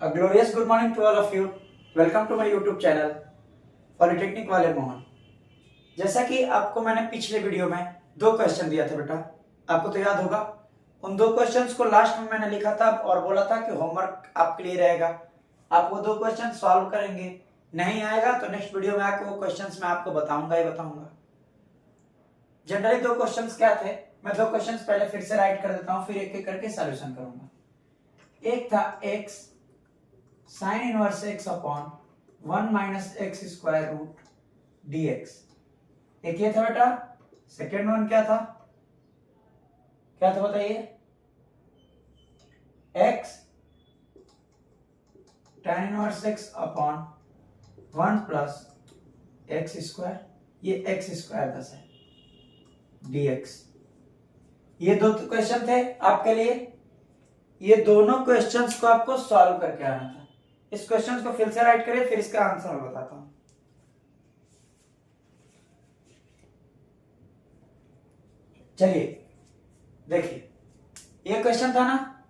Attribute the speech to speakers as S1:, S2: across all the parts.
S1: A glorious good morning to all of you. Welcome to my YouTube channel polytechnic वाले मोहन। जैसा कि आपको मैंने पिछले वीडियो में दो क्वेश्चन दिया था बेटा, आपको तो याद होगा। उन दो क्वेश्चंस को लास्ट में मैंने लिखा था और बोला था कि होमवर्क आपके लिए रहेगा, आप वो दो क्वेश्चन सॉल्व करेंगे। नहीं आएगा तो नेक्स्ट वीडियो में आके वो क्वेश्चंस मैं आपको बताऊंगा ही बताऊंगा। जनरली दो क्वेश्चंस क्या थे, मैं दो क्वेश्चंस पहले फिर से राइट कर देता हूं, फिर एक एक करके सॉल्यूशन करूंगा। एक था x sine inverse x upon 1 minus x square root dx। एक ये था बेटा। सेकेंड वन क्या था बताइए। x tan inverse x upon 1 plus x square, ये एक्स स्क्वायर दस है dx। ये दो क्वेश्चन थे आपके लिए। ये दोनों क्वेश्चंस को आपको सॉल्व करके आना था। इस क्वेश्चंस को फिर से राइट करिए, फिर इसका आंसर मैं बताता हूं। चलिए देखिए, ये क्वेश्चन था ना।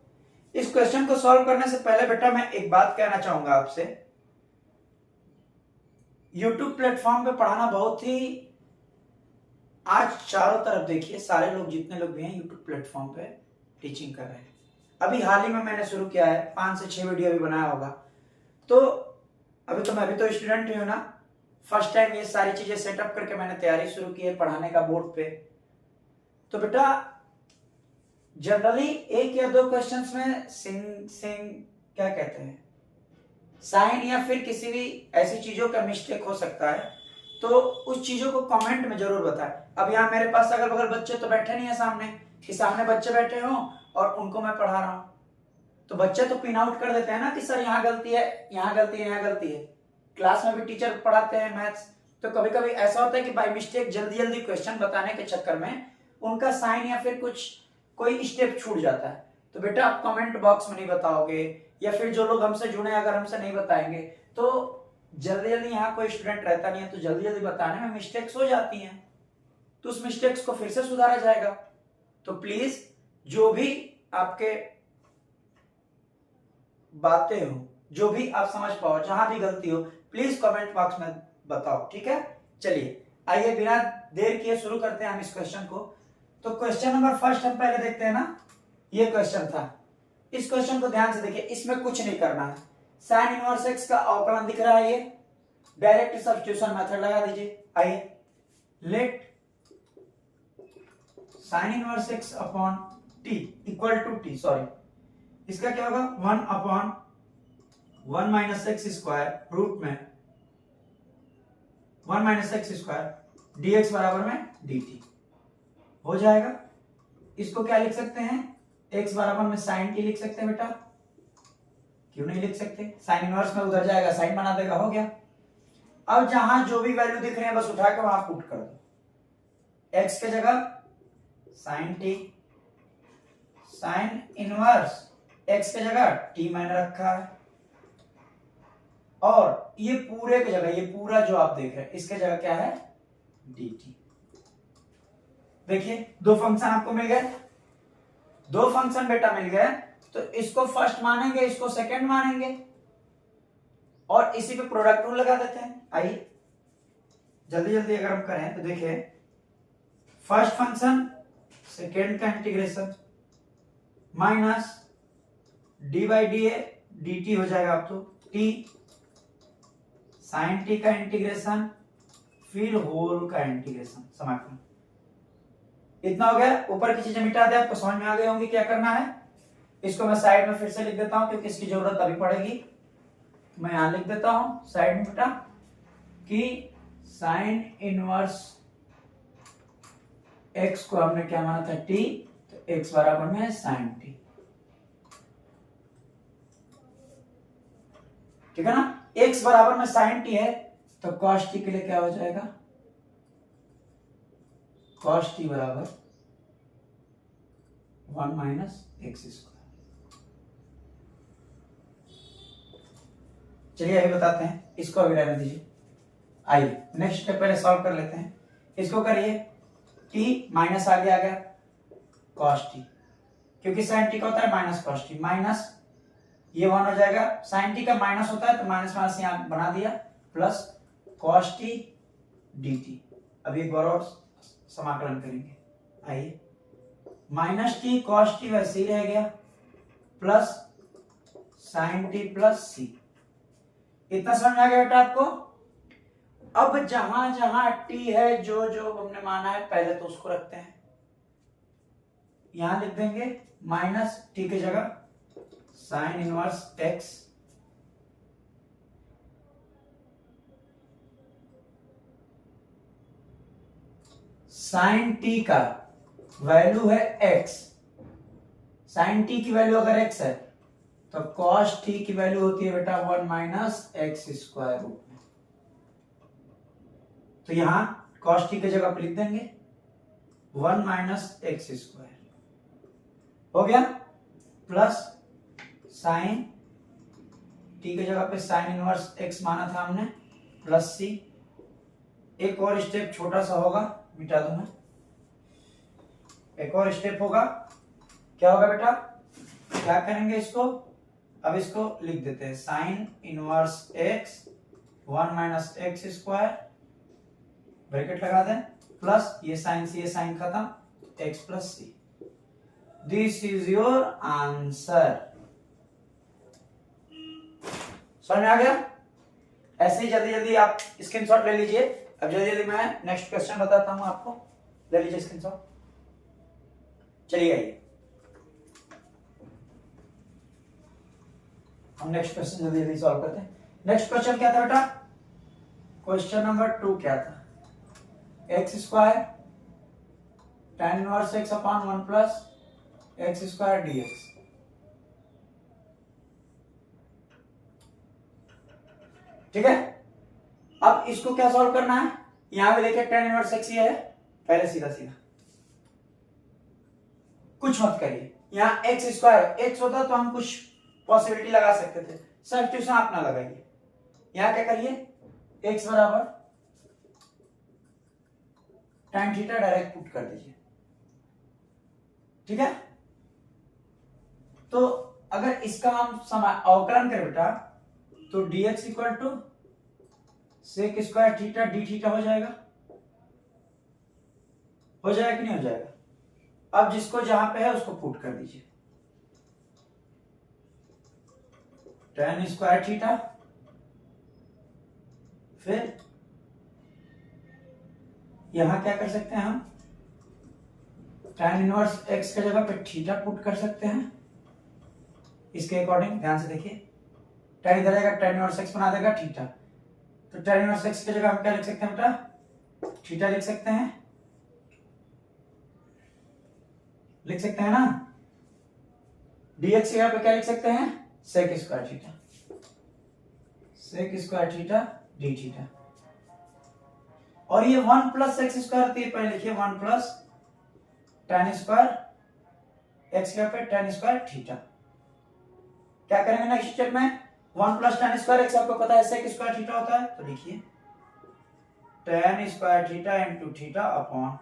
S1: इस क्वेश्चन को सॉल्व करने से पहले बेटा मैं एक बात कहना चाहूंगा आपसे। YouTube प्लेटफॉर्म पे पढ़ाना बहुत ही, आज चारों तरफ देखिए सारे लोग, जितने लोग भी हैं YouTube प्लेटफॉर्म पे टीचिंग कर रहे हैं। अभी हाल ही में मैंने शुरू किया है, 5 से 6 वीडियो भी बनाया होगा। तो अभी मैं भी तो स्टूडेंट ही हूं ना। फर्स्ट टाइम ये सारी चीजें सेटअप करके मैंने तैयारी शुरू की है पढ़ाने का बोर्ड पे। तो बेटा जनरली एक या दो क्वेश्चंस में सिंग क्या कहते हैं, साइन या फिर किसी भी ऐसी चीजों का मिस्टेक हो सकता है, तो उस चीजों को कमेंट में जरूर बताएं। अब यहाँ मेरे पास अगल बगल बच्चे तो बैठे नहीं है सामने कि सामने बच्चे बैठे हों और उनको मैं पढ़ा रहा हूं, तो बच्चे तो पिन आउट कर देते हैं ना कि सर यहाँ गलती है, यहाँ गलती है, यहाँ गलती है। क्लास में भी टीचर पढ़ाते हैं मैथ्स, तो कभी कभी ऐसा होता है कि बाय मिस्टेक जल्दी जल्दी क्वेश्चन बताने के चक्कर में उनका साइन या फिर कुछ कोई स्टेप छूट जाता है। तो बेटा आप कमेंट बॉक्स में नहीं बताओगे, या फिर जो लोग हमसे जुड़े अगर हमसे नहीं बताएंगे, तो जल्दी जल्दी यहाँ कोई स्टूडेंट रहता नहीं है, तो जल्दी जल्दी बताने में मिस्टेक्स हो जाती हैं, तो उस मिस्टेक्स को फिर से सुधारा जाएगा। तो प्लीज जो भी आपके बातें हो, जो भी आप समझ पाओ, जहां भी गलती हो, प्लीज कमेंट बॉक्स में बताओ, ठीक है। चलिए आइए बिना देर किए शुरू करते हैं हम इस क्वेश्चन को। तो क्वेश्चन नंबर फर्स्ट हम पहले देखते हैं ना। ये क्वेश्चन था, इस क्वेश्चन को ध्यान से देखिए, इसमें कुछ नहीं करना है। साइन इनवर्स एक्स का अवकलन दिख रहा है, ये डायरेक्ट सब्स्टिट्यूशन मेथड लगा दीजिए। आइए, let sine inverse x upon t equal to t, sorry इसका क्या होगा 1 upon 1 minus x square root में 1 माइनस एक्स स्क्वायर dx बराबर में dt हो जाएगा। इसको क्या लिख सकते हैं, x बराबर में साइन टी लिख सकते हैं बेटा, क्यों नहीं लिख सकते। साइन इनवर्स में उधर जाएगा, साइन बना देगा, हो गया। अब जहां जो भी वैल्यू दिख रहे हैं बस उठा के वहां पुट कर दो। x के जगह sine t, sine inverse x के जगह t मैंने रखा है, और ये पूरे की जगह, ये पूरा जो आप देख रहे हैं इसके जगह क्या है dt। देखिए दो फंक्शन आपको मिल गए, दो फंक्शन बेटा मिल गए, तो इसको फर्स्ट मानेंगे, इसको सेकंड मानेंगे, और इसी पे प्रोडक्ट रूल लगा देते हैं। आइए जल्दी जल्दी अगर हम करें तो देखिए, फर्स्ट फंक्शन सेकेंड का integration minus D by D A D T हो जाएगा, अब तो टी साइन टी का इंटीग्रेशन फिर होल का इंटीग्रेशन, समाकलन। इतना हो गया। ऊपर की चीजें मिटा दे, आपको समझ में आ गए होंगे क्या करना है। इसको मैं साइड में फिर से लिख देता हूं क्योंकि इसकी जरूरत अभी पड़ेगी। मैं यहां लिख देता हूं साइड में बेटा कि साइन इनवर्स एक्स को हमने क्या माना था टी, तो एक्स बराबर में साइन टी, ठीक है ना। x बराबर में साइन टी है, तो cos t के लिए क्या हो जाएगा, cos t बराबर 1 माइनस एक्स स्क्वायर। चलिए अभी बताते हैं, इसको अभी रहने दीजिए। आइए नेक्स्ट स्टेप पहले सॉल्व कर लेते हैं। इसको करिए, t माइनस आगे आ गया cos t, क्योंकि साइन टी का होता है माइनस कॉस टी, माइनस ये 1 हो जाएगा, साइन टी का माइनस होता है तो माइनस माइनस यहाँ बना दिया, plus cos T D T. अब एक बार और समाकलन करेंगे, आइए, माइनस टी कॉस टी वैसे ही रह गया, plus sign T plus C. इतना समझ आ गया बेटा आपको? अब जहां जहां टी है, जो जो हमने माना है पहले तो उसको रखते हैं, यहां लिख देंगे माइनस टी की जगह sine inverse x, sine t का वैल्यू है एक्स, साइन टी की वैल्यू अगर एक्स है तो कॉस टी की वैल्यू होती है बेटा 1 माइनस एक्स स्क्वायर रूट में। तो यहां कॉस टी की जगह पे लिख देंगे 1 माइनस एक्स स्क्वायर, हो गया, प्लस साइन टी की जगह पे साइन इनवर्स एक्स माना था हमने, प्लस सी। एक और स्टेप छोटा सा होगा, मिटा दूं मैं, एक और स्टेप होगा, क्या होगा बेटा, क्या करेंगे इसको, अब इसको लिख देते हैं sine inverse x 1 minus x square, bracket लगा दें, प्लस ये साइन खत्म, x plus c. This is your answer. समझ में आ गया? ऐसे ही जल्दी जल्दी आप स्क्रीनशॉट ले लीजिए। अब जल्दी जल्दी मैं नेक्स्ट क्वेश्चन बताता हूं आपको, ले लीजिए स्क्रीनशॉट। चलिए आइए, हम नेक्स्ट क्वेश्चन जल्दी जल्दी सॉल्व करते हैं। नेक्स्ट क्वेश्चन क्या था बेटा? क्वेश्चन नंबर 2 क्या था? X square tan inverse x upon 1 plus x square dx. ठीक है, अब इसको क्या सॉल्व करना है? यहां पे देखिए tan इनवर्स एक्स ये है, पहले सीधा सीधा कुछ मत करिए, यहां एक्स स्क्वायर एक्स होता तो हम कुछ पॉसिबिलिटी लगा सकते थे, सब्स्टिट्यूशन आप ना लगाइए। यहां क्या करिए, एक्स बराबर tan थीटा डायरेक्ट पुट कर दीजिए। ठीक है, तो अगर इसका हम अवकलन करें बेटा तो dx equal to sec square theta d theta हो जाएगा, हो जाएगा कि नहीं हो जाएगा? अब जिसको जहां पे है उसको पुट कर दीजिए, tan स्क्वायर थीटा, फिर यहां क्या कर सकते हैं हम, tan इनवर्स एक्स की जगह पे थीटा पुट कर सकते हैं। इसके अकॉर्डिंग ध्यान से देखिए, tan इधर आएगा, tan इनवर्स एक्स बना देगा थीटा, तो tan इनवर्स एक्स की जगह हम क्या लिख सकते हैं बेटा, थीटा लिख सकते हैं, लिख सकते हैं ना। dx की जगह पे क्या लिख सकते हैं, sec square theta, sec square theta d theta. और ये 1 प्लस एक्स स्क्वायर थी, पहले लिखिए 1 प्लस tan स्क्वायर एक्स के पे tan स्क्वायर थीटा। क्या करेंगे नेक्स्ट स्टेप में, 1 प्लस tan स्क्वायर एक्स आपको पता है सेक स्क्वायर थीटा होता है, तो लिखिए tan square theta into theta upon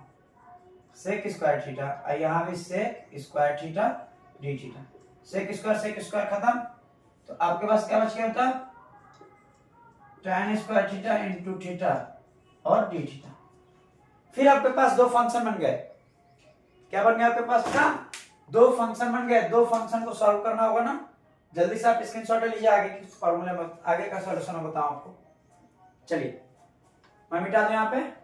S1: sec square theta, यहां भी sec square theta d theta. Sec square खत्म, तो आपके पास क्या बच गया होता, tan square theta into theta और डी थीटा। फिर आपके पास दो फंक्शन बन गए, क्या बन गया आपके पास ना, दो फंक्शन बन गए। दो फंक्शन को सॉल्व करना होगा ना, जल्दी से आप स्क्रीनशॉट ले लीजिए, आगे की फॉर्मूले में आगे का सॉल्यूशन मैं बताऊं आपको। चलिए मैं मिटा दूं, यहां पे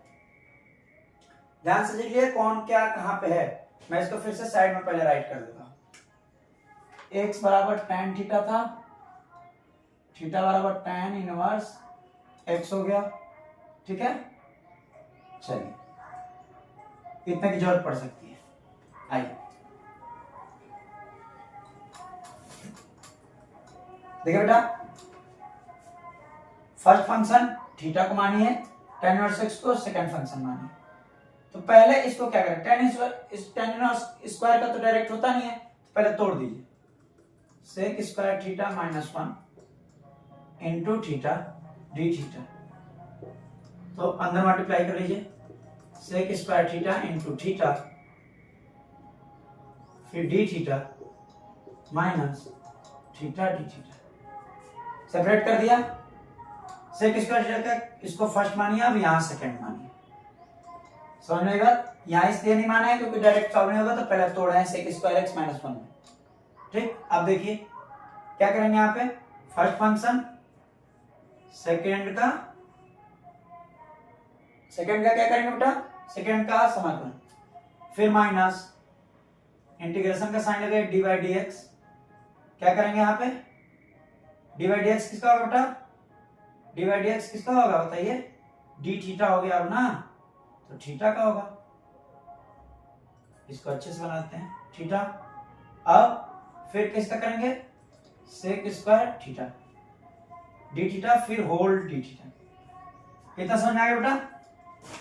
S1: ध्यान से देखिए कौन क्या कहां पे है। मैं इसको फिर से साइड में पहले राइट कर देता हूं। एक्स बराबर tan थीटा था, थीटा बराबर tan इनवर्स एक्स हो गया। ठीक है, चलिए इतने की जरूरत पड़ सकती है। आइए देखिए बेटा, फर्स्ट फंक्शन थीटा को मानिए, tan इनवर्स एक्स को सेकंड फंक्शन मानिए। तो पहले इसको क्या करें, tan इनवर्स स्क्वायर का तो डायरेक्ट होता नहीं है, तो पहले तोड़ दीजिए, sec square theta minus 1 into theta d theta, तो अंदर मल्टीप्लाई कर लीजिए, sec square theta into theta फिर d theta minus theta d theta, separate कर दिया। सेक स्क्वायर थीटा का इसको फर्स्ट मानिए, अब यहाँ सेकंड मानिए। समझ में आएगा? यहाँ इसलिए नहीं माना है क्योंकि डायरेक्ट सॉल्व नहीं होगा, तो पहले तोड़ा है सेक स्क्वायर एक्स माइनस 1 में। ठीक, अब देखिए क्या करेंगे यहाँ पे, फर्स्ट फंक्शन सेकंड का क्या करेंगे बेटा, सेकंड का समाकलन, फिर माइनस इंटीग्रेशन का साइन लगे डी बाई डी एक्स। क्या करेंगे यहाँ पे, डी बाई डी एक्स किसका होगा बेटा, डी बाई डी एक्स किसका होगा बताइए, डी थीटा हो गया अब ना, तो थीटा का होगा। इसको अच्छे से बनाते हैं, थीटा। अब फिर किसका करेंगे, sec square theta d theta, फिर होल डी थीटा। कितना समझ में आ गया बेटा?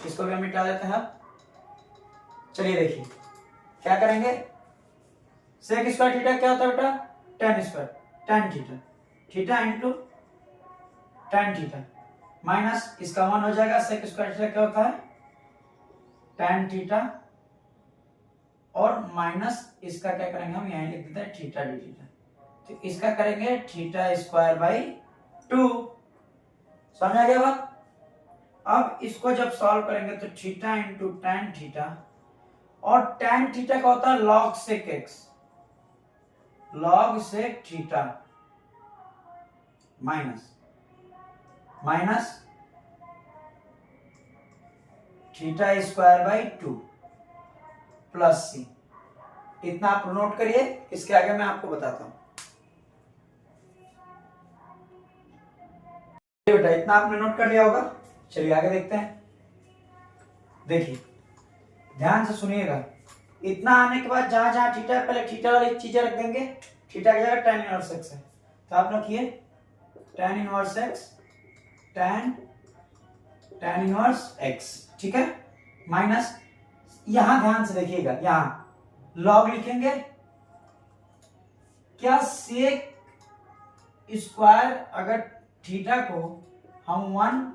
S1: इसको भी हम मिटा देते हैं। अब चलिए देखिए क्या करेंगे, सेक स्क्वायर थीटा क्या होता है बेटा, ten square tan theta, theta into tan theta, minus इसका 1 हो जाएगा। सेक स्क्वायर थीटा क्या होता है, टेन थीटा, और माइनस इसका क्या करेंगे हम, यहां लिख देते हैं थीटा डी थीटा, तो इसका करेंगे थीटा स्क्वायर बाई 2। समझ आ गया बात? अब इसको जब सॉल्व करेंगे तो थीटा इंटू टेन थीटा, और टेन थीटा का होता है log sec x, log sec theta, minus theta square by 2 plus C. इतना आप नोट करिए, इसके आगे मैं आपको बताता हूं। बेटा इतना आपने नोट कर लिया होगा, चलिए आगे देखते हैं। देखिए ध्यान से सुनिएगा, इतना आने के बाद जहां जहां थीटा, पहले थीटा वाली चीजें रख देंगे, थीटा की जगह tan इनवर्स x है, तो आप रखिए tan inverse x, tan inverse x, ठीक है, माइनस यहां ध्यान से देखिएगा, यहां लॉग लिखेंगे, क्या सेक स्क्वायर, अगर थीटा को हम 1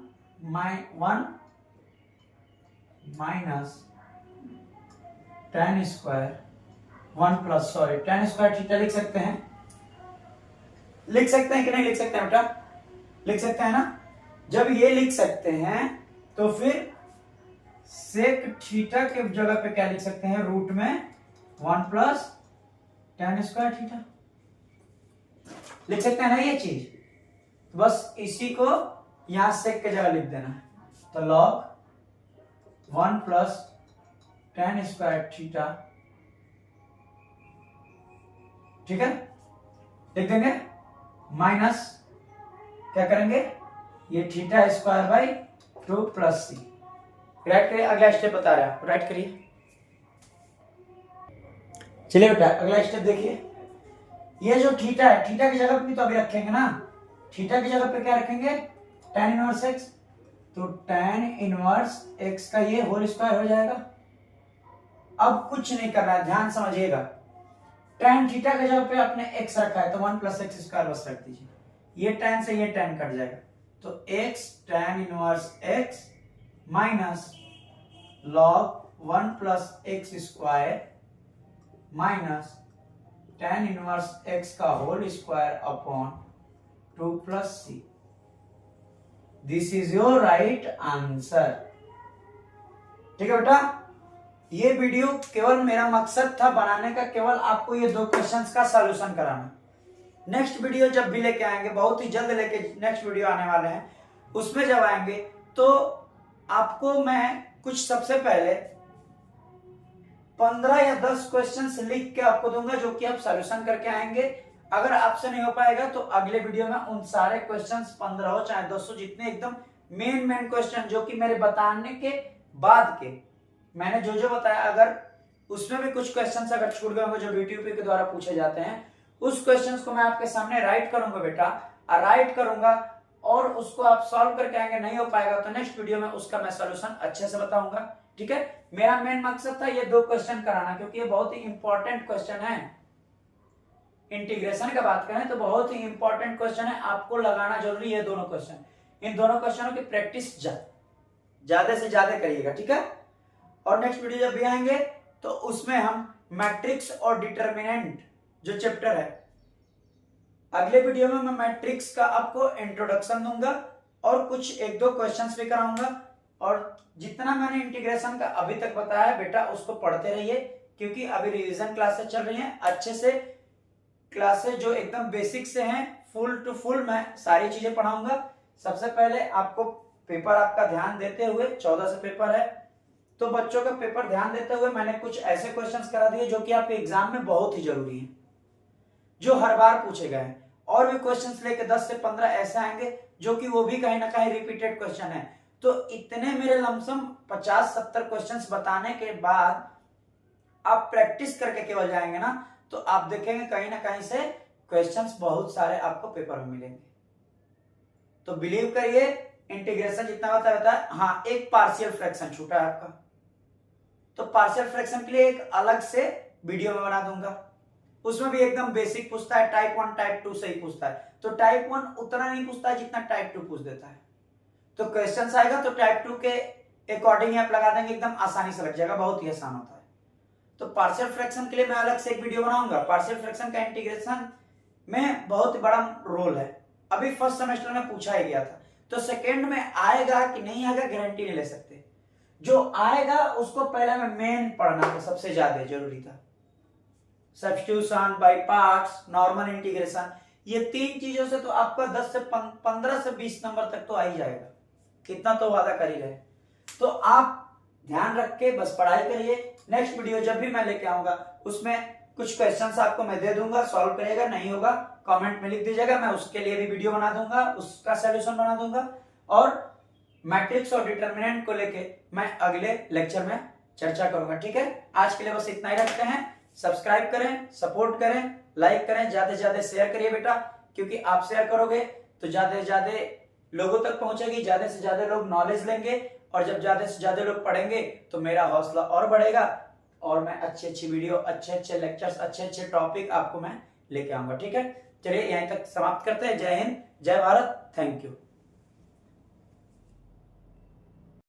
S1: minus tan square 1 plus sorry tan square theta लिख सकते हैं, लिख सकते हैं कि नहीं लिख सकते हैं बेटा, लिख सकते हैं ना। जब ये लिख सकते हैं तो फिर सेक थीटा के जगह पे क्या लिख सकते हैं, रूट में 1 प्लस tan स्क्वायर थीटा लिख सकते हैं ना ये चीज। तो बस इसी को यहां सेक के जगह लिख देना है, तो log 1 plus tan square theta, ठीक है, लिख देंगे, माइनस क्या करेंगे, ये theta square by 2 plus c. Right करिए, अगला स्टेप बता रहा है, राइट करिए। चलिए बेटा अगला स्टेप देखिए, ये जो थीटा है, थीटा की जगह पे भी तो अभी रखेंगे ना, थीटा की जगह पे क्या रखेंगे, tan इनवर्स x, तो tan इनवर्स x का ये होल स्क्वायर हो जाएगा। अब कुछ नहीं करना है, ध्यान समझिएगा, tan थीटा की जगह पे आपने x रखा है, तो 1 प्लस एक्स स्क्वायर बस रख दीजिए, ये tan से ये tan कट जाएगा, तो x tan inverse x minus log 1 plus x square minus tan inverse x का whole square upon 2 plus c. This is your right answer. ठीक है बेटा, ये वीडियो केवल मेरा मकसद था बनाने का, केवल आपको ये 2 क्वेश्चंस का सॉल्यूशन कराना। नेक्स्ट वीडियो जब भी लेके आएंगे, बहुत ही जल्द लेके नेक्स्ट वीडियो आने वाले हैं, उसमें जब आएंगे तो आपको मैं कुछ सबसे पहले 15 या 10 क्वेश्चंस लिख के आपको दूंगा, जो कि आप सॉल्यूशन करके आएंगे। अगर आपसे नहीं हो पाएगा तो अगले वीडियो में उन सारे क्वेश्चंस 15 हो चाहे 200, जितने एकदम मेन क्वेश्चन जो कि मेरे बताने के बाद के मैंने जो बताया, अगर उसमें भी कुछ क्वेश्चंस अगर छूट गए होंगे जो यूट्यूब के द्वारा पूछे जाते हैं, उस क्वेश्चंस को मैं आपके सामने राइट करूंगा बेटा, राइट करूंगा और उसको आप सॉल्व करके आएंगे। नहीं हो पाएगा तो नेक्स्ट वीडियो में उसका मैं सॉल्यूशन अच्छे से बताऊंगा। ठीक है, मेरा मेन मकसद था ये 2 क्वेश्चन कराना, क्योंकि ये बहुत ही इंपॉर्टेंट क्वेश्चन है। इंटीग्रेशन का बात करें तो बहुत ही इंपॉर्टेंट क्वेश्चन है, आपको लगाना जरूरी है दोनों क्वेश्चन। इन दोनों क्वेश्चनों की प्रैक्टिस ज्यादा से ज्यादा करिएगा। ठीक है, और नेक्स्ट वीडियो जब भी आएंगे तो उसमें हम मैट्रिक्स और डिटरमिनेंट जो चैप्टर है अगले वीडियो में मैं मैट्रिक्स का आपको इंट्रोडक्शन दूंगा और कुछ एक दो क्वेश्चंस भी कराऊंगा। और जितना मैंने इंटीग्रेशन का अभी तक बताया है बेटा उसको पढ़ते रहिए, क्योंकि अभी रिवीजन क्लासेस चल रही हैं। अच्छे से क्लासेस जो एकदम बेसिक से हैं फुल टू फुल मैं सारी चीजें पढ़ाऊंगा। सबसे पहले आपको पेपर आपका ध्यान देते हुए 14 से पेपर है, तो बच्चों का पेपर ध्यान देते हुए मैंने कुछ ऐसे क्वेश्चंस करा दिए जो कि आपके एग्जाम में बहुत ही जरूरी हैं, जो हर बार पूछे गए हैं। और भी क्वेश्चंस लेके 10 से 15 ऐसे आएंगे जो कि वो भी कहीं ना कहीं रिपीटेड क्वेश्चन है। तो इतने मेरे लमसम 50-70 क्वेश्चंस बताने के बाद आप प्रैक्टिस करके केवल जाएंगे ना, तो आप देखेंगे कहीं ना कहीं से क्वेश्चंस बहुत सारे आपको पेपर में मिलेंगे। तो बिलीव करिए इंटीग्रेशन जितना होता है। हाँ, एक पार्शियल फ्रैक्शन छूटा है आपका, तो पार्शियल फ्रैक्शन के लिए एक अलग से वीडियो में बना दूंगा। उसमें भी एकदम बेसिक पूछता है, टाइप 1 टाइप 2 से ही पूछता है। तो टाइप 1 उतना नहीं पूछता है जितना टाइप 2 पूछ देता है। तो क्वेश्चन आएगा तो टाइप 2 के अकॉर्डिंग आप लगा देंगे, एकदम आसानी से लग जाएगा, बहुत ही आसान होता है। तो पार्शियल फ्रैक्शन के लिए मैं अलग से एक वीडियो बनाऊंगा। पार्शियल फ्रैक्शन का इंटीग्रेशन में बहुत बड़ा रोल है, अभी फर्स्ट सेमेस्टर में पूछा ही गया था। तो सेकेंड में आएगा कि नहीं आएगा गारंटी नहीं ले सकते। जो आएगा उसको पहले में मेन पढ़ना सबसे ज्यादा जरूरी था। Substitution, by parts, normal integration, ये तीन चीजों से तो आपका 10 से 15 से 20 नंबर तक तो आ ही जाएगा, कितना तो वादा कर ही रहे। तो आप ध्यान रख के बस पढ़ाई करिए। नेक्स्ट वीडियो जब भी मैं लेके आऊंगा उसमें कुछ क्वेश्चंस आपको मैं दे दूंगा, सॉल्व करिएगा, नहीं होगा कमेंट में लिख दीजिएगा, मैं उसके लिए भी वीडियो बना दूंगा, उसका सॉल्यूशन बना दूंगा। और मैट्रिक्स और डिटरमिनेंट को लेके मैं अगले लेक्चर में चर्चा करूंगा। ठीक है, आज के लिए बस इतना ही रखते हैं। सब्सक्राइब करें, सपोर्ट करें, लाइक करें, ज्यादा से ज्यादा शेयर करिए बेटा, क्योंकि आप शेयर करोगे तो ज्यादा से ज्यादा लोगों तक पहुंचेगी, ज्यादा से ज्यादा लोग नॉलेज लेंगे, और जब ज्यादा से ज्यादा लोग पढ़ेंगे तो मेरा हौसला और बढ़ेगा और मैं अच्छी अच्छी वीडियो, अच्छे अच्छे लेक्चर्स, अच्छे अच्छे टॉपिक आपको मैं लेके आऊंगा। ठीक है, चलिए यहीं तक समाप्त करते हैं। जय हिंद, जय भारत, थैंक यू।